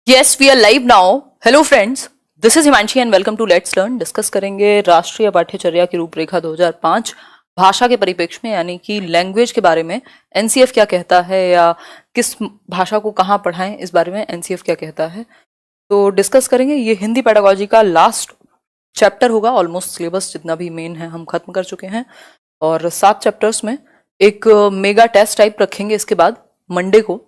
Yes, we are live now. Hello friends, this is Himanshi and welcome to Let's Learn. Discuss करेंगे राष्ट्रीय पाठ्यचर्या की रूपरेखा 2005 भाषा के परिप्रेक्ष्य में, यानी कि लैंग्वेज के बारे में एनसीएफ क्या कहता है या किस भाषा को कहाँ पढ़ाएं, इस बारे में एनसीएफ क्या कहता है तो डिस्कस करेंगे। ये हिंदी पेडागोजी का लास्ट चैप्टर होगा। ऑलमोस्ट सिलेबस जितना भी मेन है हम खत्म कर चुके हैं और 7 चैप्टर्स में एक मेगा टेस्ट टाइप रखेंगे इसके बाद मंडे को,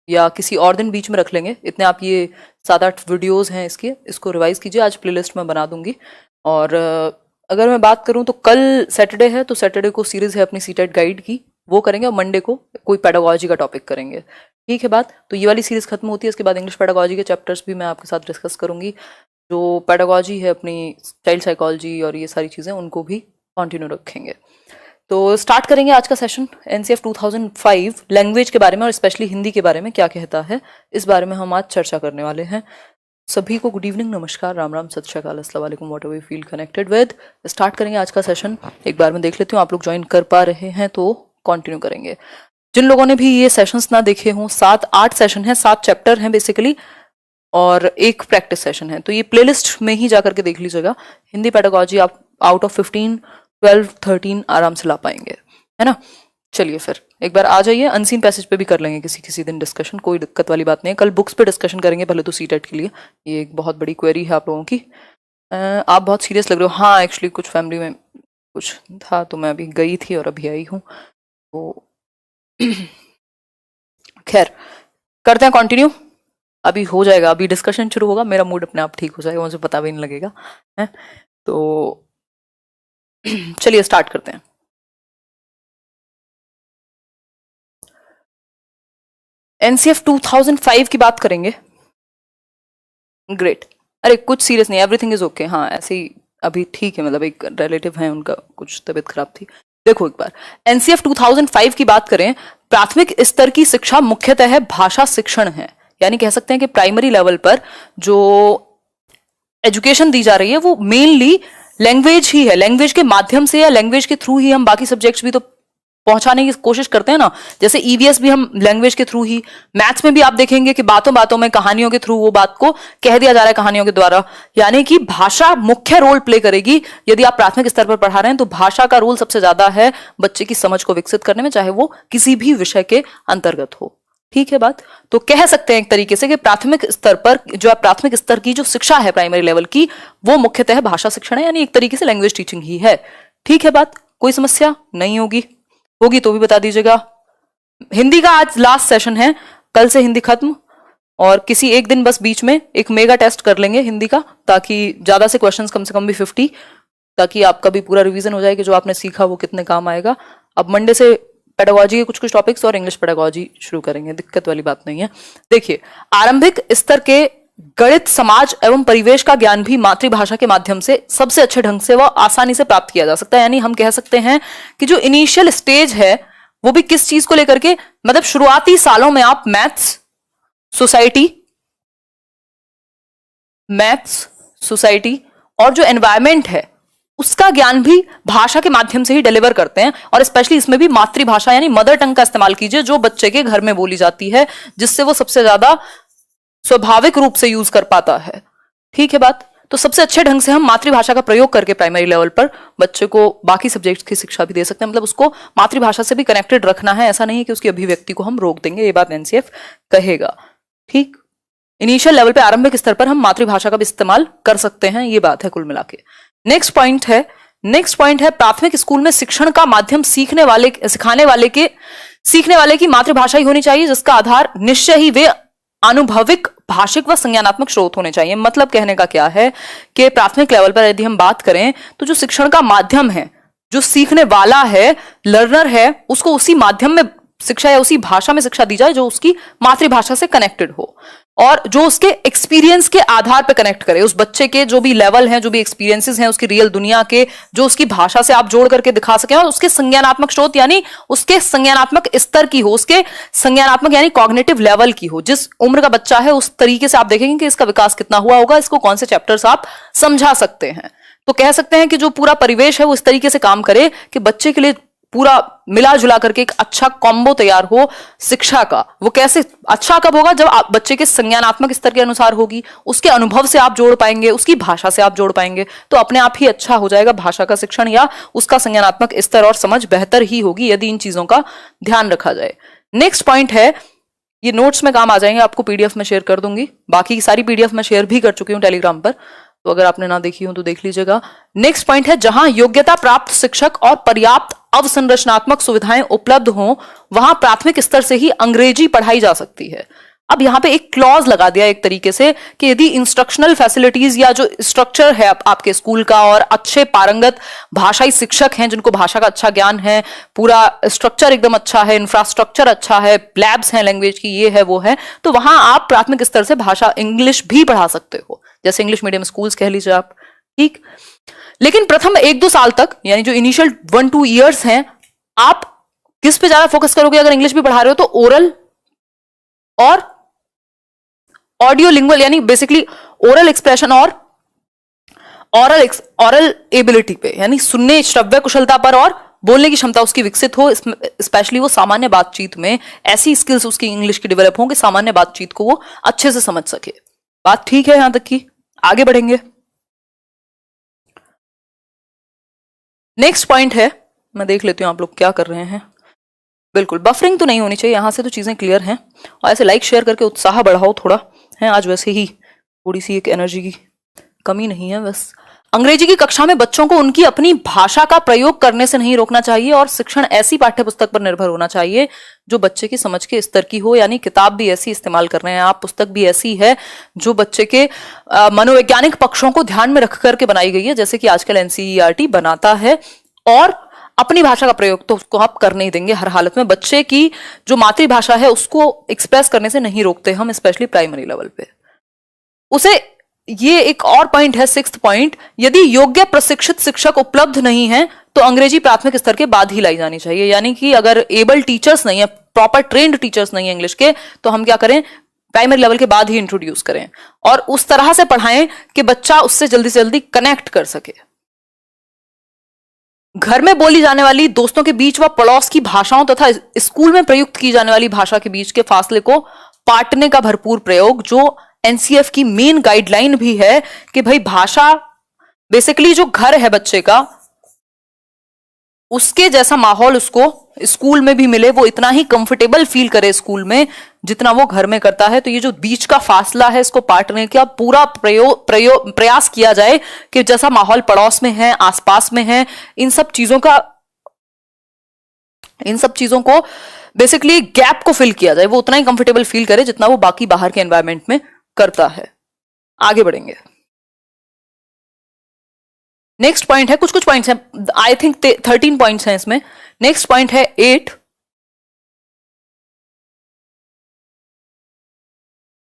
या किसी और दिन बीच में रख लेंगे। इतने आप ये 7-8 वीडियोस हैं इसको रिवाइज कीजिए। आज प्लेलिस्ट में बना दूंगी। और अगर मैं बात करूं तो कल सैटरडे है, तो सैटरडे को सीरीज है अपनी सीटेट गाइड की, वो करेंगे और मंडे को कोई पेडागोजी का टॉपिक करेंगे। ठीक है बात। तो ये वाली सीरीज खत्म होती है, इसके बाद इंग्लिश पेडागोजी के चैप्टर्स भी मैं आपके साथ डिस्कस करूंगी। जो पेडागोजी है अपनी चाइल्ड साइकोलॉजी और ये सारी चीज़ें, उनको भी कंटिन्यू रखेंगे। तो स्टार्ट करेंगे आज का सेशन। एनसीएफ 2005 लैंग्वेज के बारे में और स्पेशली हिंदी के बारे में क्या कहता है, इस बारे में हम आज चर्चा करने वाले हैं। सभी को गुड इवनिंग, नमस्कार, राम राम, सत श्री अकाल, अस्सलाम वालेकुम, what ever you feel connected with. Start करेंगे आज का सेशन। एक बार मैं देख लेती हूँ आप लोग ज्वाइन कर पा रहे हैं तो कंटिन्यू करेंगे। जिन लोगों ने भी ये सेशंस ना देखे हों, 7-8 सेशन है, 7 चैप्टर हैं बेसिकली और एक प्रैक्टिस सेशन है, तो ये प्लेलिस्ट में ही जाकर के देख लीजिएगा। हिंदी पेडागोजी आप आउट ऑफ 15, 12, 13 आराम से ला पाएंगे, है ना। चलिए फिर एक बार आ जाइए। अनसीन पैसेज पे भी कर लेंगे किसी दिन डिस्कशन, कोई दिक्कत वाली बात नहीं है। कल बुक्स पे डिस्कशन करेंगे पहले तो सीटेट के लिए। ये एक बहुत बड़ी क्वेरी है आप लोगों की। आप बहुत सीरियस लग रहे हो। हाँ, एक्चुअली कुछ फैमिली में कुछ था तो मैं अभी गई थी और अभी आई हूँ, तो खैर करते हैं कंटिन्यू। अभी हो जाएगा, अभी डिस्कशन शुरू होगा, मेरा मूड अपने आप ठीक हो जाएगा, मुझे पता भी नहीं लगेगा, है। तो चलिए स्टार्ट करते हैं। एनसीएफ 2005 की बात करेंगे। ग्रेट। अरे कुछ सीरियस नहीं, एवरीथिंग इज ओके। हाँ ऐसे ही अभी ठीक है, मतलब एक रिलेटिव है उनका कुछ तबीयत खराब थी। देखो एक बार एनसीएफ 2005 की बात करें, प्राथमिक स्तर की शिक्षा मुख्यतः भाषा शिक्षण है, यानी कह सकते हैं कि प्राइमरी लेवल पर जो एजुकेशन दी जा रही है वो मेनली लैंग्वेज ही है। लैंग्वेज के माध्यम से या लैंग्वेज के थ्रू ही हम बाकी सब्जेक्ट्स भी तो पहुंचाने की कोशिश करते हैं ना। जैसे ईवीएस भी हम लैंग्वेज के थ्रू ही, मैथ्स में भी आप देखेंगे कि बातों बातों में कहानियों के थ्रू वो बात को कह दिया जा रहा है कहानियों के द्वारा, यानी कि भाषा मुख्य रोल प्ले करेगी। यदि आप प्राथमिक स्तर पर पढ़ा रहे हैं तो भाषा का रोल सबसे ज्यादा है बच्चे की समझ को विकसित करने में, चाहे वो किसी भी विषय के अंतर्गत हो। ठीक है बात। तो कह सकते हैं एक तरीके से कि प्राथमिक स्तर पर जो प्राथमिक स्तर की जो शिक्षा है प्राइमरी लेवल की, वो मुख्यतः भाषा शिक्षण है, यानी एक तरीके से लैंग्वेज टीचिंग ही है। ठीक है बात। कोई समस्या नहीं होगी तो भी बता दीजिएगा। हिंदी का आज लास्ट सेशन है, कल से हिंदी खत्म और किसी एक दिन बस बीच में एक मेगा टेस्ट कर लेंगे हिंदी का, ताकि ज्यादा से क्वेश्चंस कम से कम भी 50, ताकि आपका भी पूरा रिवीजन हो जाए कि जो आपने सीखा वो कितने काम आएगा। अब मंडे से पेडागोजी के कुछ टॉपिक्स और इंग्लिश पेडागोजी शुरू करेंगे, दिक्कत वाली बात नहीं है। देखिए, आरंभिक स्तर के गणित, समाज एवं परिवेश का ज्ञान भी मातृभाषा के माध्यम से सबसे अच्छे ढंग से व आसानी से प्राप्त किया जा सकता है। यानी हम कह सकते हैं कि जो इनिशियल स्टेज है वो भी किस चीज को लेकर के, मतलब शुरुआती सालों में आप मैथ्स सोसाइटी और जो एनवायरमेंट है उसका ज्ञान भी भाषा के माध्यम से ही डिलीवर करते हैं। और स्पेशली इसमें भी मातृभाषा यानी मदर टंग का इस्तेमाल कीजिए, जो बच्चे के घर में बोली जाती है, जिससे वो सबसे ज्यादा स्वाभाविक रूप से यूज कर पाता है। ठीक है बात। तो सबसे अच्छे ढंग से हम मातृभाषा का प्रयोग करके प्राइमरी लेवल पर बच्चे को बाकी सब्जेक्ट्स की शिक्षा भी दे सकते हैं, मतलब उसको मातृभाषा से भी कनेक्टेड रखना है। ऐसा नहीं है कि उसकी अभिव्यक्ति को हम रोक देंगे, ये बात एनसीएफ कहेगा। ठीक। इनिशियल लेवल पे आरंभिक स्तर पर हम मातृभाषा का भी इस्तेमाल कर सकते हैं, ये बात है कुल मिला के। नेक्स्ट पॉइंट है प्राथमिक स्कूल में शिक्षण का माध्यम सीखने वाले की मातृभाषा ही होनी चाहिए, जिसका आधार निश्चय ही वे अनुभविक, भाषिक व संज्ञानात्मक स्रोत होने चाहिए। मतलब कहने का क्या है कि प्राथमिक लेवल पर यदि हम बात करें तो जो शिक्षण का माध्यम है, जो सीखने वाला है, लर्नर है, उसको उसी माध्यम में शिक्षा या उसी भाषा में शिक्षा दी जाए जो उसकी मातृभाषा से कनेक्टेड हो और जो उसके एक्सपीरियंस के आधार पर कनेक्ट करे। उस बच्चे के जो भी लेवल हैं, जो भी एक्सपीरियंसेस हैं उसकी रियल दुनिया के, जो उसकी भाषा से आप जोड़ करके दिखा सकें, और उसके संज्ञानात्मक स्रोत यानी उसके संज्ञानात्मक स्तर की हो, उसके संज्ञानात्मक यानी कॉग्निटिव लेवल की हो। जिस उम्र का बच्चा है उस तरीके से आप देखेंगे कि इसका विकास कितना हुआ होगा, इसको कौन से चैप्टर्स आप समझा सकते हैं। तो कह सकते हैं कि जो पूरा परिवेश है वो इस तरीके से काम करे कि बच्चे के लिए पूरा मिला जुला करके एक अच्छा कॉम्बो तैयार हो शिक्षा का। वो कैसे अच्छा कब होगा? जब आप बच्चे के संज्ञानात्मक स्तर के अनुसार होगी, उसके अनुभव से आप जोड़ पाएंगे, उसकी भाषा से आप जोड़ पाएंगे, तो अपने आप ही अच्छा हो जाएगा भाषा का शिक्षण, या उसका संज्ञानात्मक स्तर और समझ बेहतर ही होगी यदि इन चीजों का ध्यान रखा जाए। नेक्स्ट पॉइंट है, ये नोट्स में काम आ जाएंगे, आपको पीडीएफ में शेयर कर दूंगी, बाकी की सारी पीडीएफ में शेयर भी कर चुकी हूं टेलीग्राम पर, तो अगर आपने ना देखी हो तो देख लीजिएगा। नेक्स्ट पॉइंट है, जहां योग्यता प्राप्त शिक्षक और पर्याप्त अवसंरचनात्मक सुविधाएं उपलब्ध हों, वहां प्राथमिक स्तर से ही अंग्रेजी पढ़ाई जा सकती है। अब यहां पे एक क्लॉज लगा दिया एक तरीके से कि यदि इंस्ट्रक्शनल फैसिलिटीज या जो स्ट्रक्चर है आपके स्कूल का, और अच्छे पारंगत भाषाई शिक्षक हैं जिनको भाषा का अच्छा ज्ञान है, पूरा स्ट्रक्चर एकदम अच्छा है, इंफ्रास्ट्रक्चर अच्छा है, लैब्स हैं लैंग्वेज की, ये है वो है, तो वहां आप प्राथमिक स्तर से भाषा इंग्लिश भी पढ़ा सकते हो, जैसे इंग्लिश मीडियम स्कूल्स कह लीजिए आप, ठीक। लेकिन प्रथम 1-2 साल तक, यानी जो इनिशियल 1-2 ईयर्स हैं, आप किस पे ज्यादा फोकस करोगे? अगर इंग्लिश भी पढ़ा रहे हो तो ओरल और ऑडियो लिंगुअल, यानी बेसिकली ओरल एक्सप्रेशन और ऑरल एबिलिटी पे, यानी सुनने श्रव्य कुशलता पर और बोलने की क्षमता उसकी विकसित हो, स्पेशली वो सामान्य बातचीत में ऐसी स्किल्स उसकी इंग्लिश की डेवलप हो कि सामान्य बातचीत को वो अच्छे से समझ सके। बात ठीक है यहां तक की? आगे बढ़ेंगे। नेक्स्ट पॉइंट है, मैं देख लेती हूं आप लोग क्या कर रहे हैं। बिल्कुल बफरिंग तो नहीं होनी चाहिए, यहां से तो चीजें क्लियर हैं, और ऐसे लाइक शेयर करके उत्साह बढ़ाओ थोड़ा, है आज वैसे ही थोड़ी सी एक एनर्जी की कमी नहीं है बस। अंग्रेजी की कक्षा में बच्चों को उनकी अपनी भाषा का प्रयोग करने से नहीं रोकना चाहिए, और शिक्षण ऐसी पाठ्य पुस्तक पर निर्भर होना चाहिए जो बच्चे की समझ के स्तर की हो, यानी किताब भी ऐसी इस्तेमाल कर रहे हैं आप, पुस्तक भी ऐसी है जो बच्चे के मनोवैज्ञानिक पक्षों को ध्यान में रख करके बनाई गई है, जैसे कि आजकल एनसीईआरटी बनाता है। और अपनी भाषा का प्रयोग तो उसको आप करने ही देंगे हर हालत में, बच्चे की जो मातृभाषा है उसको एक्सप्रेस करने से नहीं रोकते हम, स्पेशली प्राइमरी लेवल पे उसे। ये एक और पॉइंट है, 6th पॉइंट, यदि योग्य प्रशिक्षित शिक्षक उपलब्ध नहीं है तो अंग्रेजी प्राथमिक स्तर के बाद ही लाई जानी चाहिए, यानी कि अगर एबल टीचर्स नहीं है, प्रॉपर ट्रेन्ड टीचर्स नहीं है इंग्लिश के, तो हम क्या करें, प्राइमरी लेवल के बाद ही इंट्रोड्यूस करें, और उस तरह से पढ़ाएं कि बच्चा उससे जल्दी से जल्दी कनेक्ट कर सके। घर में बोली जाने वाली, दोस्तों के बीच व पड़ोस की भाषाओं तथा स्कूल में प्रयुक्त की जाने वाली भाषा के बीच के फासले को पाटने का भरपूर प्रयोग, जो एनसीएफ की मेन गाइडलाइन भी है कि भाई भाषा बेसिकली जो घर है बच्चे का, उसके जैसा माहौल उसको स्कूल में भी मिले, वो इतना ही कंफर्टेबल फील करे स्कूल में जितना वो घर में करता है। तो ये जो बीच का फासला है इसको पाटने का पूरा प्रयास किया जाए कि जैसा माहौल पड़ोस में है, आसपास में है, इन सब चीजों को बेसिकली गैप को फिल किया जाए, वो उतना ही कंफर्टेबल फील करे जितना वो बाकी बाहर के एनवायरमेंट में करता है। आगे बढ़ेंगे। नेक्स्ट पॉइंट है, कुछ पॉइंट्स हैं, आई थिंक 13 पॉइंट्स हैं इसमें। नेक्स्ट पॉइंट है 8,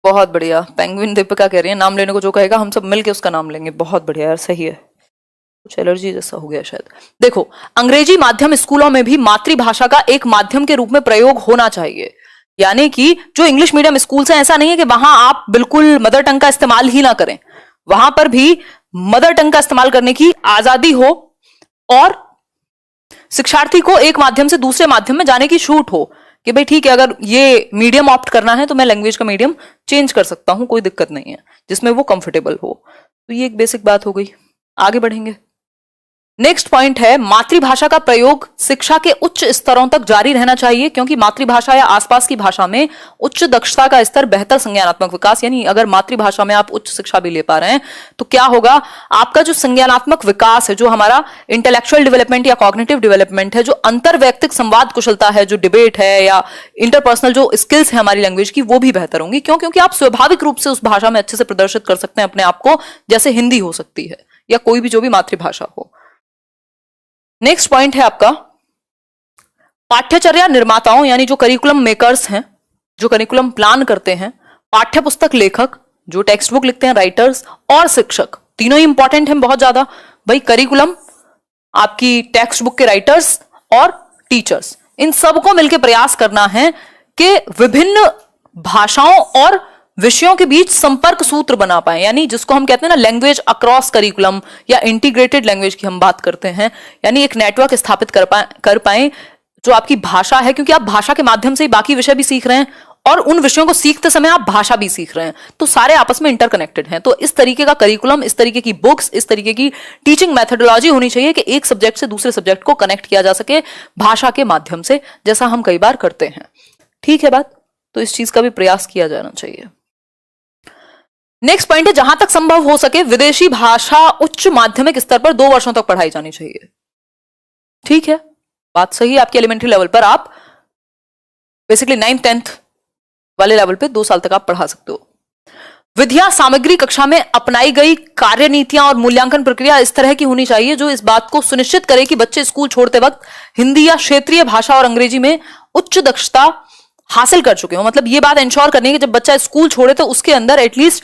बहुत बढ़िया, पेंगुइन दीपिका कह रही है नाम लेने को जो कहेगा हम सब मिलके उसका नाम लेंगे, बहुत बढ़िया यार, सही है, कुछ एलर्जी जैसा हो गया शायद। देखो, अंग्रेजी माध्यम स्कूलों में भी मातृभाषा का एक माध्यम के रूप में प्रयोग होना चाहिए, यानी कि जो इंग्लिश मीडियम स्कूल्स हैं, ऐसा नहीं है कि वहां आप बिल्कुल मदर टंग का इस्तेमाल ही ना करें, वहां पर भी मदर टंग का इस्तेमाल करने की आजादी हो, और शिक्षार्थी को एक माध्यम से दूसरे माध्यम में जाने की छूट हो कि भाई ठीक है, अगर ये मीडियम ऑप्ट करना है तो मैं लैंग्वेज का मीडियम चेंज कर सकता हूं, कोई दिक्कत नहीं है, जिसमें वो कंफर्टेबल हो। तो ये एक बेसिक बात हो गई। आगे बढ़ेंगे। नेक्स्ट पॉइंट है, मातृभाषा का प्रयोग शिक्षा के उच्च स्तरों तक जारी रहना चाहिए, क्योंकि मातृभाषा या आसपास की भाषा में उच्च दक्षता का स्तर बेहतर संज्ञानात्मक विकास, यानी अगर मातृभाषा में आप उच्च शिक्षा भी ले पा रहे हैं तो क्या होगा, आपका जो संज्ञानात्मक विकास है, जो हमारा इंटेलेक्चुअल डेवलपमेंट या कॉग्निटिव डेवलपमेंट है, जो अंतर्वैयक्तिक संवाद कुशलता है, जो डिबेट है या इंटरपर्सनल जो स्किल्स है हमारी लैंग्वेज की, वो भी बेहतर होंगी। क्यों? क्योंकि आप स्वाभाविक रूप से उस भाषा में अच्छे से प्रदर्शित कर सकते हैं अपने आप को, जैसे हिंदी हो सकती है या कोई भी जो भी मातृभाषा हो। नेक्स्ट पॉइंट है आपका, पाठ्यचर्या निर्माताओं, यानी जो करिकुलम मेकर्स हैं, जो करिकुलम प्लान करते हैं, पाठ्य पुस्तक लेखक, जो टेक्स्ट बुक लिखते हैं, राइटर्स, और शिक्षक, तीनों ही इंपॉर्टेंट हैं बहुत ज्यादा। भाई करिकुलम, आपकी टेक्स्ट बुक के राइटर्स और टीचर्स, इन सबको मिलकर प्रयास करना है कि विभिन्न भाषाओं और विषयों के बीच संपर्क सूत्र बना पाए, यानी जिसको हम कहते हैं ना लैंग्वेज अक्रॉस करिकुलम या इंटीग्रेटेड लैंग्वेज की हम बात करते हैं, यानी एक नेटवर्क स्थापित कर पाए जो आपकी भाषा है, क्योंकि आप भाषा के माध्यम से ही बाकी विषय भी सीख रहे हैं और उन विषयों को सीखते समय आप भाषा भी सीख रहे हैं, तो सारे आपस में इंटरकनेक्टेड हैं। तो इस तरीके का करिकुलम, इस तरीके की बुक्स, इस तरीके की टीचिंग मेथोडोलॉजी होनी चाहिए कि एक सब्जेक्ट से दूसरे सब्जेक्ट को कनेक्ट किया जा सके भाषा के माध्यम से, जैसा हम कई बार करते हैं। ठीक है बात, तो इस चीज का भी प्रयास किया जाना चाहिए। नेक्स्ट पॉइंट है, जहां तक संभव हो सके विदेशी भाषा उच्च माध्यमिक स्तर पर 2 वर्षों तक पढ़ाई जानी चाहिए। ठीक है, बात सही है। आपके एलिमेंट्री लेवल पर आप बेसिकली 9th 10th वाले लेवल पे 2 साल तक आप पढ़ा सकते हो। विधियां सामग्री कक्षा में अपनाई गई कार्यनीतियां और मूल्यांकन प्रक्रिया इस तरह की होनी चाहिए जो इस बात को सुनिश्चित करे कि बच्चे स्कूल छोड़ते वक्त हिंदी या क्षेत्रीय भाषा और अंग्रेजी में उच्च दक्षता हासिल कर चुके हो। मतलब ये बात इंश्योर करनी है कि जब बच्चा स्कूल छोड़े तो उसके अंदर एटलीस्ट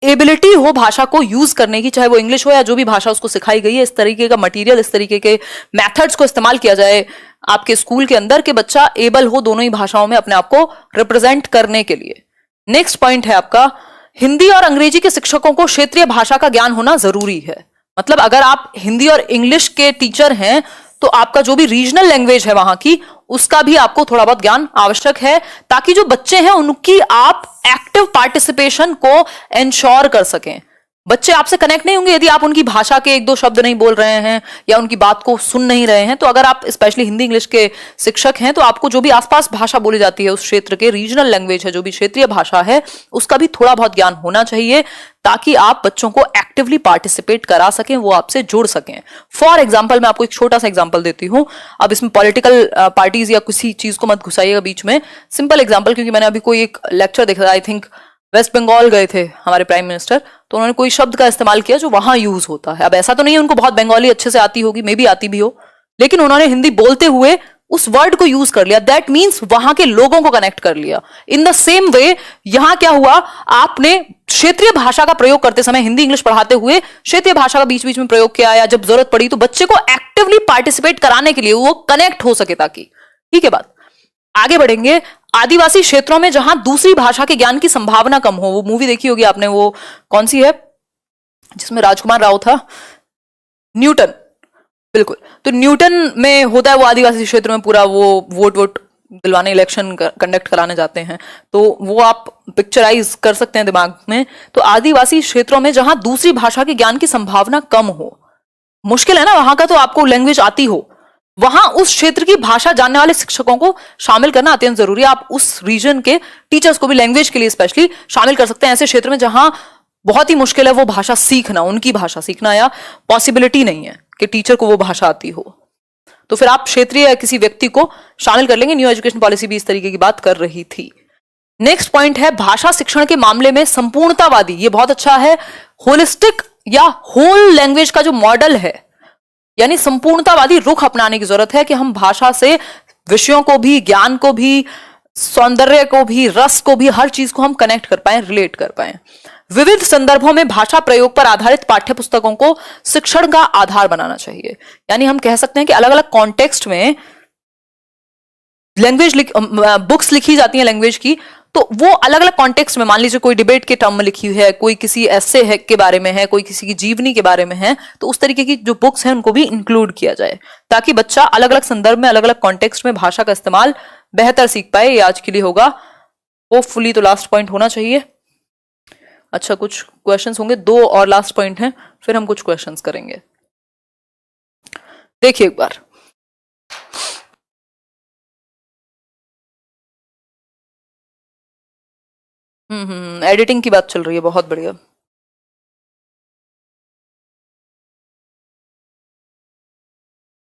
एबिलिटी हो भाषा को यूज करने की, चाहे वो इंग्लिश हो या जो भी भाषा उसको सिखाई गई है। इस तरीके का मटेरियल, इस तरीके के मेथड्स को इस्तेमाल किया जाए आपके स्कूल के अंदर कि बच्चा एबल हो दोनों ही भाषाओं में अपने आप को रिप्रेजेंट करने के लिए। नेक्स्ट पॉइंट है आपका, हिंदी और अंग्रेजी के शिक्षकों को क्षेत्रीय भाषा का ज्ञान होना जरूरी है। मतलब अगर आप हिंदी और इंग्लिश के टीचर हैं तो आपका जो भी रीजनल लैंग्वेज है वहां की, उसका भी आपको थोड़ा बहुत ज्ञान आवश्यक है, ताकि जो बच्चे हैं उनकी आप एक्टिव पार्टिसिपेशन को एंश्योर कर सकें। बच्चे आपसे कनेक्ट नहीं होंगे यदि आप उनकी भाषा के 1-2 शब्द नहीं बोल रहे हैं या उनकी बात को सुन नहीं रहे हैं। तो अगर आप स्पेशली हिंदी इंग्लिश के शिक्षक हैं तो आपको जो भी आसपास भाषा बोली जाती है उस क्षेत्र के, रीजनल लैंग्वेज है, जो भी क्षेत्रीय भाषा है, उसका भी थोड़ा बहुत ज्ञान होना चाहिए, ताकि आप बच्चों को एक्टिवली पार्टिसिपेट करा सकें, वो आपसे जुड़ सकें। फॉर एग्जाम्पल मैं आपको एक छोटा सा एग्जाम्पल देती हूं। अब इसमें पॉलिटिकल पार्टीज या किसी चीज को मत घुसाइएगा बीच में। सिंपल एग्जाम्पल, क्योंकि मैंने अभी कोई एक लेक्चर देखा, आई थिंक वेस्ट बंगाल गए थे हमारे प्राइम मिनिस्टर, तो उन्होंने कोई शब्द का इस्तेमाल किया जो वहां यूज होता है। अब ऐसा तो नहीं है उनको बहुत बंगाली अच्छे से आती होगी, मे बी आती भी हो, लेकिन उन्होंने हिंदी बोलते हुए उस वर्ड को यूज कर लिया। दैट मीन्स वहां के लोगों को कनेक्ट कर लिया। इन द सेम वे यहां क्या हुआ, आपने क्षेत्रीय भाषा का प्रयोग करते समय, हिंदी इंग्लिश पढ़ाते हुए क्षेत्रीय भाषा का बीच बीच में प्रयोग किया, या जब जरूरत पड़ी तो बच्चे को एक्टिवली पार्टिसिपेट कराने के लिए वो कनेक्ट हो सके ताकि। ठीक है बात, आगे बढ़ेंगे। आदिवासी क्षेत्रों में जहां दूसरी भाषा के ज्ञान की संभावना कम हो, वो मूवी देखी होगी आपने, वो कौन सी है जिसमें राजकुमार राव था, न्यूटन। बिल्कुल, तो न्यूटन में होता है वो आदिवासी क्षेत्र में पूरा वो वोट दिलवाने, इलेक्शन कंडक्ट कराने जाते हैं, तो वो आप पिक्चराइज कर सकते हैं दिमाग में। तो आदिवासी क्षेत्रों में जहां दूसरी भाषा के ज्ञान की संभावना कम हो, मुश्किल है ना वहां का, तो आपको लैंग्वेज आती हो, वहां उस क्षेत्र की भाषा जानने वाले शिक्षकों को शामिल करना अत्यंत जरूरी है। आप उस रीजन के टीचर्स को भी लैंग्वेज के लिए स्पेशली शामिल कर सकते हैं ऐसे क्षेत्र में जहां बहुत ही मुश्किल है वो भाषा सीखना, उनकी भाषा सीखना, या पॉसिबिलिटी नहीं है कि टीचर को वो भाषा आती हो। तो फिर आप क्षेत्रीय किसी व्यक्ति को शामिल कर लेंगे। न्यू एजुकेशन पॉलिसी भी इस तरीके की बात कर रही थी। नेक्स्ट पॉइंट है, भाषा शिक्षण के मामले में संपूर्णतावादी, ये बहुत अच्छा है, होलिस्टिक या होल लैंग्वेज का जो मॉडल है, यानी संपूर्णतावादी रुख अपनाने की जरूरत है कि हम भाषा से विषयों को भी, ज्ञान को भी, सौंदर्य को भी, रस को भी, हर चीज को हम कनेक्ट कर पाए, रिलेट कर पाए। विविध संदर्भों में भाषा प्रयोग पर आधारित पाठ्य पुस्तकों को शिक्षण का आधार बनाना चाहिए। यानी हम कह सकते हैं कि अलग अलग कॉन्टेक्स्ट में लैंग्वेज बुक्स लिखी जाती हैं लैंग्वेज की, तो वो अलग अलग कॉन्टेक्स्ट में, मान लीजिए कोई डिबेट के टर्म में लिखी हुई है, कोई किसी ऐसे है के बारे में है, कोई किसी की जीवनी के बारे में है, तो उस तरीके की जो बुक्स हैं उनको भी इंक्लूड किया जाए, ताकि बच्चा अलग अलग संदर्भ में, अलग अलग कॉन्टेक्स्ट में भाषा का इस्तेमाल बेहतर सीख पाए। ये आज के लिए होगा होपफुली, तो लास्ट पॉइंट होना चाहिए। अच्छा, कुछ क्वेश्चंस होंगे, 2 और लास्ट पॉइंट हैं, फिर हम कुछ क्वेश्चंस करेंगे। देखिए एक बार, एडिटिंग की बात चल रही है, बहुत बढ़िया।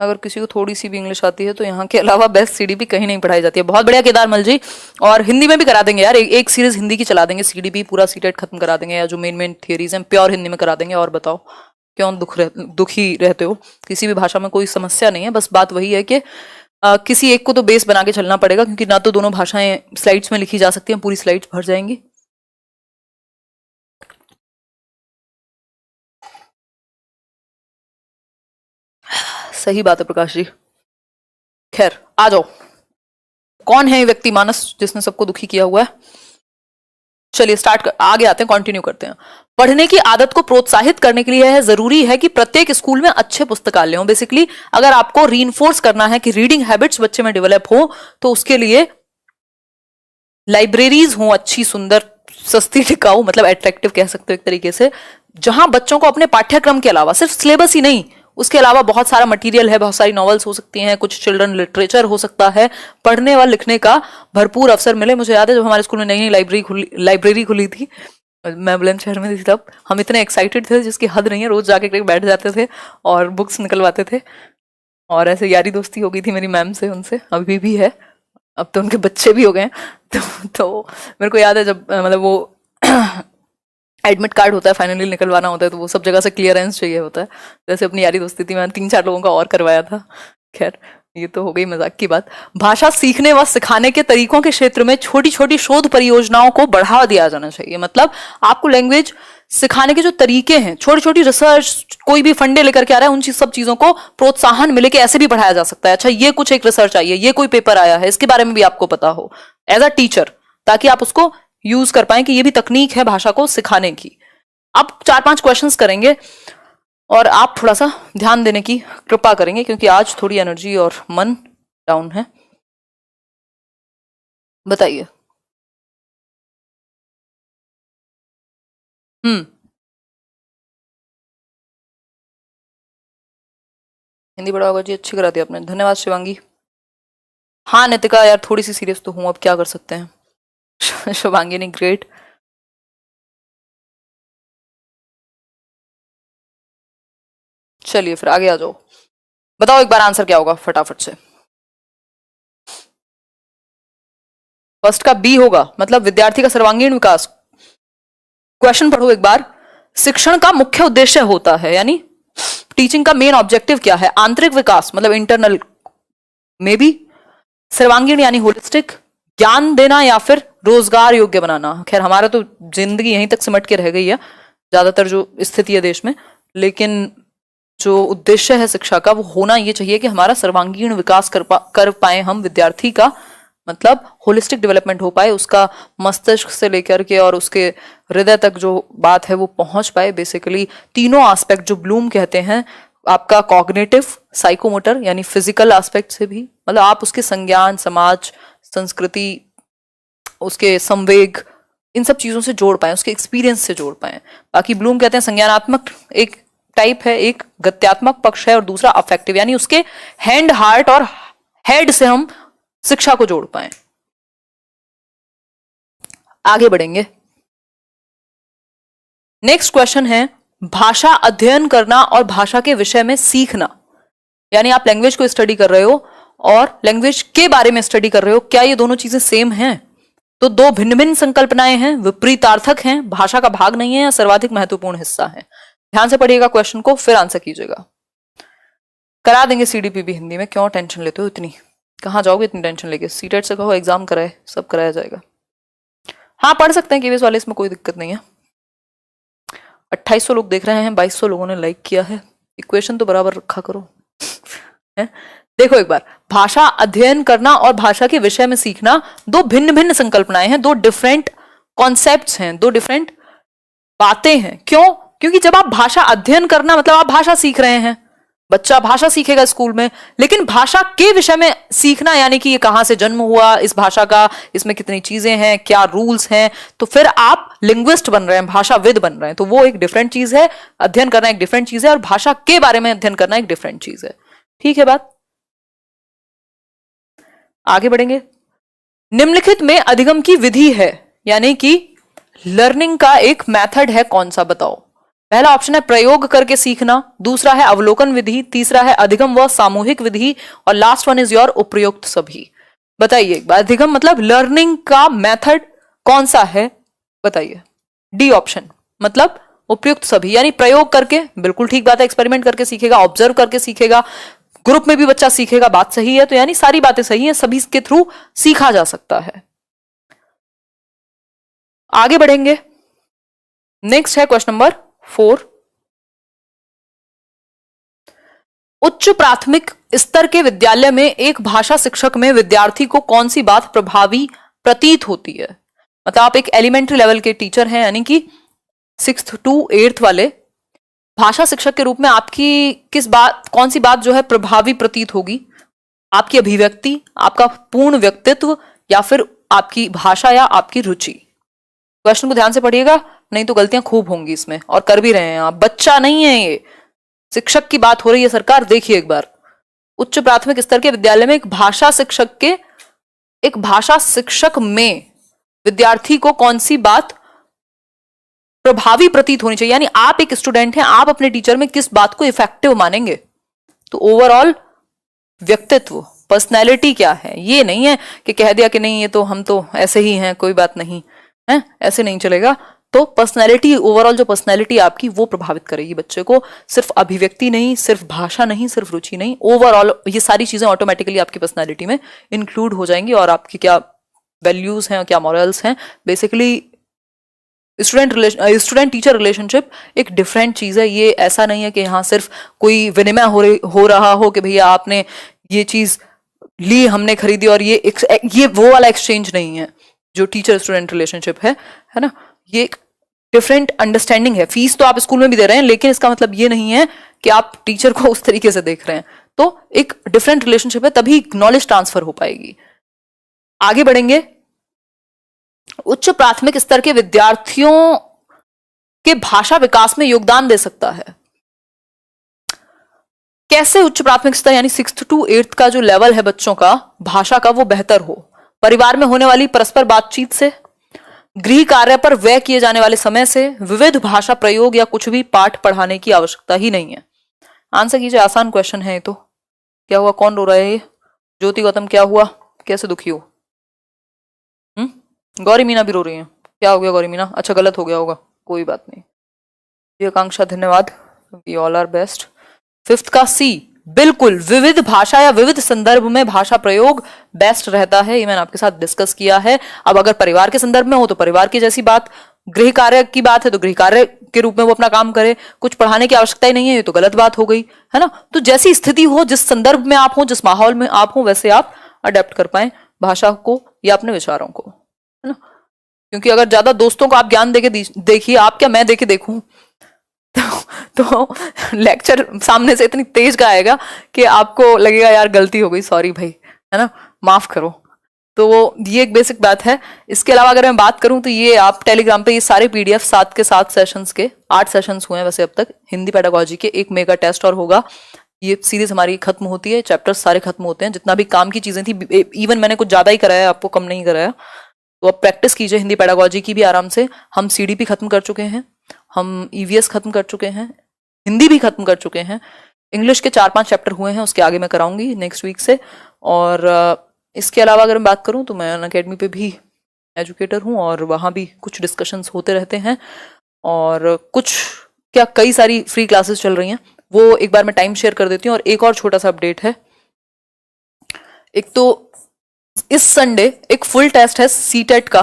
अगर किसी को थोड़ी सी भी इंग्लिश आती है तो यहाँ के अलावा बेस्ट सीडीपी कहीं नहीं पढ़ाई जाती है। बहुत बढ़िया केदारमल जी, और हिंदी में भी करा देंगे यार, एक सीरीज हिंदी की चला देंगे, सीडीपी पूरा सीटेट खत्म करा देंगे, या जो मेन थियरीज हैं प्योर हिंदी में करा देंगे। और बताओ क्यों दुखी रहते हो? किसी भी भाषा में कोई समस्या नहीं है, बस बात वही है कि किसी एक को तो बेस बना के चलना पड़ेगा, क्योंकि ना तो दोनों भाषाएं स्लाइड्स में लिखी जा सकती हैं, पूरी स्लाइड्स भर जाएंगी। सही बात है प्रकाश जी। खैर आ जाओ, कौन है ये व्यक्ति मानस जिसने सबको दुखी किया हुआ है? चलिए आगे आते हैं, कंटिन्यू करते हैं। पढ़ने की आदत को प्रोत्साहित करने के लिए है जरूरी है कि प्रत्येक स्कूल में अच्छे पुस्तकालय हो। बेसिकली अगर आपको रीइंफोर्स करना है कि रीडिंग हैबिट्स बच्चे में डेवलप हो, तो उसके लिए लाइब्रेरीज हो अच्छी, सुंदर, सस्ती, टिकाऊ, मतलब एट्रैक्टिव कह सकते हो एक तरीके से, जहां बच्चों को अपने पाठ्यक्रम के अलावा, सिर्फ सिलेबस ही नहीं, उसके अलावा बहुत सारा मटेरियल है, बहुत सारी नॉवेल्स हो सकती हैं, कुछ चिल्ड्रन लिटरेचर हो सकता है, पढ़ने व लिखने का भरपूर अवसर मिले। मुझे याद है जब हमारे स्कूल में नई नई लाइब्रेरी खुली थी, मैं बुलंदशहर में थी, तब हम इतने एक्साइटेड थे जिसकी हद नहीं है, रोज जाके कहीं बैठ जाते थे और बुक्स निकलवाते थे, और ऐसे यारी दोस्ती हो गई थी मेरी मैम से, उनसे अभी भी है, अब तो उनके बच्चे भी हो गए हैं। तो मेरे को याद है जब मतलब वो एडमिट कार्ड होता है, फाइनली निकलवाना होता है, तो वो सब जगह से क्लियरेंस चाहिए होता है। जैसे अपनी यारी दोस्ती थी, मैंने 3-4 लोगों का और करवाया था। खैर ये तो हो गई मजाक की बात। भाषा सीखने व सिखाने के तरीकों के क्षेत्र में छोटी छोटी शोध परियोजनाओं को बढ़ावा दिया जाना चाहिए। मतलब आपको लैंग्वेज सिखाने के जो तरीके हैं, छोटी छोटी रिसर्च, कोई भी फंडे लेकर के आ रहा है, उन सब चीजों को प्रोत्साहन मिले कि ऐसे भी पढ़ाया जा सकता है। अच्छा, ये कुछ एक रिसर्च आई है, ये कोई पेपर आया है, इसके बारे में भी आपको पता हो एज अ टीचर, ताकि आप उसको यूज कर पाए कि ये भी तकनीक है भाषा को सिखाने की। अब 4-5 क्वेश्चंस करेंगे और आप थोड़ा सा ध्यान देने की कृपा करेंगे, क्योंकि आज थोड़ी एनर्जी और मन डाउन है। बताइए। हिंदी पढ़ा होगा जी, अच्छी करा दी आपने, धन्यवाद शिवांगी। हाँ नितिका यार, थोड़ी सी सीरियस तो हूं, अब क्या कर सकते हैं। शिवांगी ने ग्रेट। चलिए फिर आगे आ जाओ, बताओ एक बार आंसर क्या होगा फटाफट से। फर्स्ट का बी होगा, मतलब विद्यार्थी का सर्वांगीण विकास। क्वेश्चन पढ़ो एक बार। शिक्षण का मुख्य उद्देश्य होता है, यानी टीचिंग का मेन ऑब्जेक्टिव क्या है? आंतरिक विकास, मतलब इंटरनल में भी, सर्वांगीण यानी होलिस्टिक, ज्ञान देना या फिर रोजगार योग्य बनाना। खैर हमारा तो जिंदगी यहीं तक सिमट के रह गई है, ज्यादातर जो स्थिति है देश में, लेकिन जो उद्देश्य है शिक्षा का वो होना ये चाहिए कि हमारा सर्वांगीण विकास कर पाए हम, विद्यार्थी का, मतलब होलिस्टिक डेवलपमेंट हो पाए, उसका मस्तिष्क से लेकर के और उसके हृदय तक जो बात है वो पहुंच पाए। बेसिकली तीनों एस्पेक्ट जो ब्लूम कहते हैं, आपका कॉग्निटिव, साइकोमोटर यानी फिजिकल एस्पेक्ट से भी, मतलब आप उसके संज्ञान, समाज, संस्कृति, उसके संवेग, इन सब चीजों से जोड़ पाए, उसके एक्सपीरियंस से जोड़ पाए। बाकी ब्लूम कहते हैं संज्ञानात्मक एक टाइप है, एक गत्यात्मक पक्ष है और दूसरा अफेक्टिव, यानी उसके हैंड, हार्ट और हेड से हम शिक्षा को जोड़ पाए। आगे बढ़ेंगे। नेक्स्ट क्वेश्चन है, भाषा अध्ययन करना और भाषा के विषय में सीखना, यानी आप लैंग्वेज को स्टडी कर रहे हो और लैंग्वेज के बारे में स्टडी कर रहे हो, क्या ये दोनों चीजें सेम हैं? तो दो भिन्न भिन्न संकल्पनाएं हैं, विपरीतार्थक हैं, भाषा का भाग नहीं है या सर्वाधिक महत्वपूर्ण हिस्सा है। ध्यान से पढ़िएगा क्वेश्चन को, फिर आंसर कीजिएगा। करा देंगे सीडीपी भी हिंदी में, क्यों टेंशन लेते हो इतनी, कहां जाओगे इतनी टेंशन लेके? सीटेट से कहो एग्जाम कराए, सब कराया जाएगा। हाँ पढ़ सकते हैं केवीएस वाले, इसमें कोई दिक्कत नहीं है। 2800 लोग देख रहे हैं, 2200 लोगों ने लाइक किया है, इक्वेशन तो बराबर रखा करो। है? देखो एक बार, भाषा अध्ययन करना और भाषा के विषय में सीखना दो भिन्न भिन्न संकल्पनाएं हैं, दो डिफरेंट कॉन्सेप्ट्स हैं, दो डिफरेंट बातें हैं। क्यों? क्योंकि जब आप भाषा अध्ययन करना, मतलब आप भाषा सीख रहे हैं, बच्चा भाषा सीखेगा स्कूल में, लेकिन भाषा के विषय में सीखना यानी कि ये कहां से जन्म हुआ इस भाषा का, इसमें कितनी चीजें हैं, क्या रूल्स हैं, तो फिर आप लिंग्विस्ट बन रहे हैं, भाषाविद बन रहे हैं, तो वो एक डिफरेंट चीज है। अध्ययन करना एक डिफरेंट चीज है और भाषा के बारे में अध्ययन करना एक डिफरेंट चीज है। ठीक है बात? आगे बढ़ेंगे। निम्नलिखित में अधिगम की विधि है, यानी कि लर्निंग का एक मेथड है, कौन सा बताओ? पहला ऑप्शन है प्रयोग करके सीखना, दूसरा है अवलोकन विधि, तीसरा है अधिगम व सामूहिक विधि, और लास्ट वन इज योर उपयुक्त सभी। बताइए एक बार, अधिगम मतलब लर्निंग का मेथड कौन सा है, बताइए। डी ऑप्शन, मतलब उपयुक्त सभी, यानी प्रयोग करके, बिल्कुल ठीक बात है, एक्सपेरिमेंट करके सीखेगा, ऑब्जर्व करके सीखेगा, ग्रुप में भी बच्चा सीखेगा, बात सही है, तो यानी सारी बातें सही हैं, सभी के थ्रू सीखा जा सकता है। आगे बढ़ेंगे। नेक्स्ट है क्वेश्चन नंबर 4। उच्च प्राथमिक स्तर के विद्यालय में एक भाषा शिक्षक में विद्यार्थी को कौन सी बात प्रभावी प्रतीत होती है? मतलब आप एक एलिमेंट्री लेवल के टीचर हैं, यानी कि 6th to 8th वाले, भाषा शिक्षक के रूप में आपकी कौन सी बात जो है प्रभावी प्रतीत होगी? आपकी अभिव्यक्ति, आपका पूर्ण व्यक्तित्व, या फिर आपकी भाषा या आपकी रुचि? क्वेश्चन को ध्यान से पढ़िएगा, नहीं तो गलतियां खूब होंगी इसमें, और कर भी रहे हैं आप। बच्चा नहीं है ये, शिक्षक की बात हो रही है सरकार। देखिए एक बार, उच्च प्राथमिक स्तर के विद्यालय में एक भाषा शिक्षक में विद्यार्थी को कौन सी बात प्रभावी प्रतीत होनी चाहिए, यानी आप एक स्टूडेंट हैं, आप अपने टीचर में किस बात को इफेक्टिव मानेंगे? तो ओवरऑल व्यक्तित्व, पर्सनैलिटी क्या है। ये नहीं है कि कह दिया कि नहीं ये तो हम तो ऐसे ही हैं, कोई बात नहीं है, ऐसे नहीं चलेगा। तो पर्सनैलिटी, ओवरऑल जो पर्सनैलिटी आपकी, वो प्रभावित करेगी बच्चे को। सिर्फ अभिव्यक्ति नहीं, सिर्फ भाषा नहीं, सिर्फ रुचि नहीं, ओवरऑल ये सारी चीजें ऑटोमेटिकली आपकी पर्सनैलिटी में इंक्लूड हो जाएंगी, और आपकी क्या वैल्यूज हैं, क्या मॉरल्स हैं। बेसिकली स्टूडेंट टीचर रिलेशनशिप एक डिफरेंट चीज है। ये ऐसा नहीं है कि यहाँ सिर्फ कोई विनिमय हो रहा हो कि भैया आपने ये चीज ली, हमने खरीदी, और ये वो वाला एक्सचेंज नहीं है जो टीचर स्टूडेंट रिलेशनशिप है ना। ये एक डिफरेंट अंडरस्टैंडिंग है। फीस तो आप स्कूल में भी दे रहे हैं, लेकिन इसका मतलब ये नहीं है कि आप टीचर को उस तरीके से देख रहे हैं। तो एक डिफरेंट रिलेशनशिप है, तभी नॉलेज ट्रांसफर हो पाएगी। आगे बढ़ेंगे। उच्च प्राथमिक स्तर के विद्यार्थियों के भाषा विकास में योगदान दे सकता है। कैसे उच्च प्राथमिक स्तर यानी 6th to 8th का जो लेवल है बच्चों का भाषा का, वो बेहतर हो? परिवार में होने वाली परस्पर बातचीत से, गृह कार्य पर व्यय किए जाने वाले समय से, विविध भाषा प्रयोग, या कुछ भी पाठ पढ़ाने की आवश्यकता ही नहीं है। आंसर कीजिए, आसान क्वेश्चन है ये तो। क्या हुआ, कौन रो रहा है ये? ज्योति गौतम, क्या हुआ, कैसे दुखी हो? गौरी मीना भी रो रही है, क्या हो गया गौरी मीना? अच्छा गलत हो गया होगा, कोई बात नहीं। ये आकांक्षा धन्यवाद, we all are best. 5th का सी, बिल्कुल विविध भाषा या विविध संदर्भ में भाषा प्रयोग बेस्ट रहता है। ये मैंने आपके साथ डिस्कस किया है। अब अगर परिवार के संदर्भ में हो तो परिवार की जैसी बात, गृह कार्य की बात है तो गृह कार्य के रूप में वो अपना काम करे, कुछ पढ़ाने की आवश्यकता ही नहीं है, ये तो गलत बात हो गई, है ना। तो जैसी स्थिति हो, जिस संदर्भ में आप हो, जिस माहौल में आप हो, वैसे आप अडेप्ट कर पाए भाषा को या अपने विचारों को, है ना। क्योंकि अगर ज्यादा दोस्तों को आप ज्ञान देके देखिए, आप क्या मैं देके देखूं, तो लेक्चर सामने से इतनी तेज का आएगा कि आपको लगेगा यार गलती हो गई, सॉरी भाई, है ना, माफ करो। तो ये एक बेसिक बात है। इसके अलावा अगर मैं बात करूं तो ये आप टेलीग्राम पे ये सारे पीडीएफ 7 के 7 सेशंस के 8 सेशंस हुए हैं वैसे अब तक हिंदी पेडागोजी के। एक मेगा टेस्ट और होगा। ये सीरीज हमारी खत्म होती है, चैप्टर्स सारे खत्म होते हैं, जितना भी काम की चीजें थी, इवन मैंने कुछ ज्यादा ही कराया, आपको कम नहीं कराया। तो आप प्रैक्टिस कीजिए हिंदी पेडागोजी की भी आराम से। हम सीडीपी खत्म कर चुके हैं, हम ईवीएस खत्म कर चुके हैं, हिंदी भी खत्म कर चुके हैं, इंग्लिश के 4-5 चैप्टर हुए हैं, उसके आगे मैं कराऊंगी नेक्स्ट वीक से। और इसके अलावा अगर मैं बात करूं तो मैं अनअकैडमी पे भी एजुकेटर हूं और वहाँ भी कुछ डिस्कशंस होते रहते हैं, और कुछ क्या कई सारी फ्री क्लासेस चल रही हैं, वो एक बार मैं टाइम शेयर कर देती हूँ। और एक और छोटा सा अपडेट है, एक तो इस संडे एक फुल टेस्ट है सीटेट का,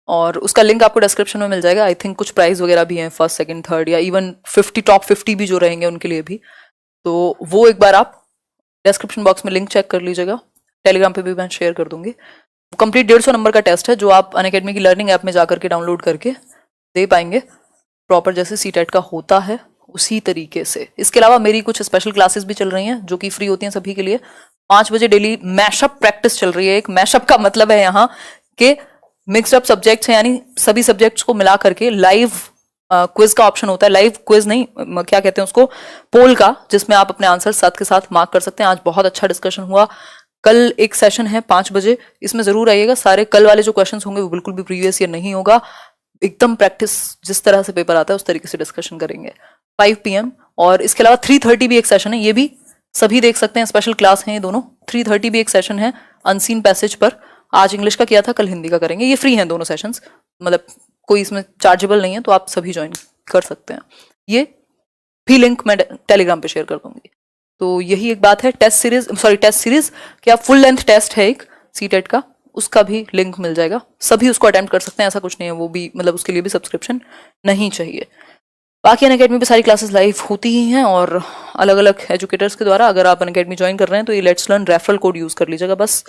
और उसका लिंक आपको डिस्क्रिप्शन में मिल जाएगा। आई थिंक कुछ प्राइज वगैरह भी हैं, 1st, 2nd, 3rd, या इवन 50 टॉप 50 भी जो रहेंगे उनके लिए भी। तो वो एक बार आप डिस्क्रिप्शन बॉक्स में लिंक चेक कर लीजिएगा, टेलीग्राम पे भी मैं शेयर कर दूंगी। कंप्लीट 150 नंबर का टेस्ट है जो आप अनअकैडमी की लर्निंग ऐप में जाकर के डाउनलोड करके दे पाएंगे, प्रॉपर जैसे सीटेट का होता है उसी तरीके से। इसके अलावा मेरी कुछ स्पेशल क्लासेस भी चल रही हैं जो कि फ्री होती हैं सभी के लिए। 5 बजे डेली मैशअप प्रैक्टिस चल रही है। एक मैशअप का मतलब है यहाँ के मिक्स्ड अप सब्जेक्ट्स हैं, यानी सभी सब्जेक्ट्स को मिला करके लाइव क्विज का ऑप्शन होता है। लाइव क्विज नहीं, क्या कहते हैं उसको, पोल का, जिसमें आप अपने आंसर साथ के साथ मार्क कर सकते हैं। आज बहुत अच्छा डिस्कशन हुआ। कल एक सेशन है 5 बजे, इसमें जरूर आइएगा। सारे कल वाले जो क्वेश्चंस होंगे वो बिल्कुल भी प्रीवियस ईयर नहीं होगा, एकदम प्रैक्टिस जिस तरह से पेपर आता है उस तरीके से डिस्कशन करेंगे। 5 PM, और इसके अलावा 3:30 भी एक सेशन है, ये भी सभी देख सकते हैं, स्पेशल क्लास है ये दोनों। 3:30 भी एक सेशन है अनसीन पैसेज पर। आज इंग्लिश का किया था, कल हिंदी का करेंगे। ये फ्री हैं दोनों सेशंस, मतलब कोई इसमें चार्जेबल नहीं है, तो आप सभी ज्वाइन कर सकते हैं। ये भी लिंक मैं टेलीग्राम पे शेयर कर दूंगी। तो यही एक बात है। टेस्ट सीरीज क्या फुल लेंथ टेस्ट है एक सीटेट का, उसका भी लिंक मिल जाएगा। सभी उसको अटेम्प्ट कर सकते हैं, ऐसा कुछ नहीं है। वो भी मतलब उसके लिए भी सब्सक्रिप्शन नहीं चाहिए। बाकी अनअकैडमी पे सारी क्लासेस लाइव होती ही हैं और अलग अलग एजुकेटर्स के द्वारा। अगर आप अनअकैडमी ज्वाइन कर रहे हैं तो ये let's learn referral code use कर लीजिएगा बस।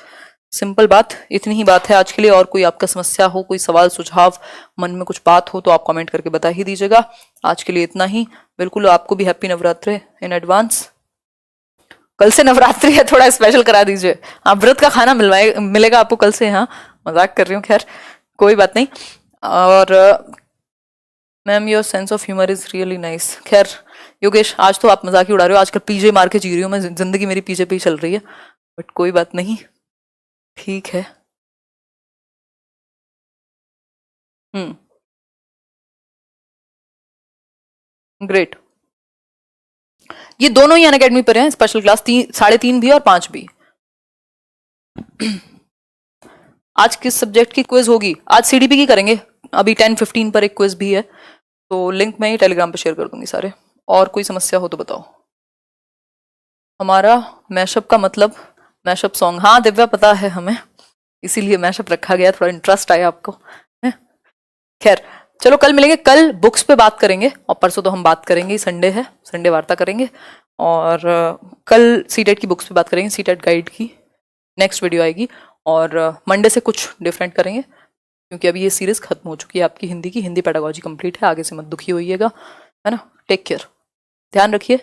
सिंपल बात, इतनी ही बात है आज के लिए। और कोई आपका समस्या हो, कोई सवाल सुझाव, मन में कुछ बात हो तो आप कमेंट करके बता ही दीजिएगा। आज के लिए इतना ही। बिल्कुल, आपको भी हैप्पी नवरात्रि इन एडवांस। कल से नवरात्रि है, थोड़ा स्पेशल करा दीजिए। आप व्रत का खाना मिलेगा आपको कल से। हाँ, मजाक कर रही हूँ, खैर कोई बात नहीं। और ma'am your sense of humour is really nice. खैर योगेश, आज तो आप मजाक ही उड़ा रहे हो, आजकल पीजे मार के जी रही हूँ मैं, जिंदगी मेरी पीछे पे ही चल रही है, बट कोई बात नहीं, ठीक है। ग्रेट। ये दोनों ही अनअकैडमी पर हैं, स्पेशल क्लास 3:30 भी और 5 भी। आज किस सब्जेक्ट की क्विज होगी? आज सीडीपी की करेंगे। अभी 10:15 पर एक क्विज भी है, तो लिंक मैं ही टेलीग्राम पे शेयर कर दूंगी सारे। और कोई समस्या हो तो बताओ। हमारा मैशअप का मतलब मैशअप सॉन्ग, हाँ दिव्या पता है हमें, इसीलिए मैशअप रखा गया, थोड़ा इंटरेस्ट आया आपको। खैर चलो, कल मिलेंगे। कल बुक्स पे बात करेंगे, और परसों तो हम बात करेंगे, संडे है, संडे वार्ता करेंगे। और कल सीटेट की बुक्स पे बात करेंगे, सीटेट गाइड की नेक्स्ट वीडियो आएगी। और मंडे से कुछ डिफरेंट करेंगे, क्योंकि अभी ये सीरीज खत्म हो चुकी है आपकी हिंदी की। हिंदी पेडागोजी कंप्लीट है, आगे से मत दुखी होइएगा, है ना। टेक केयर, ध्यान रखिए।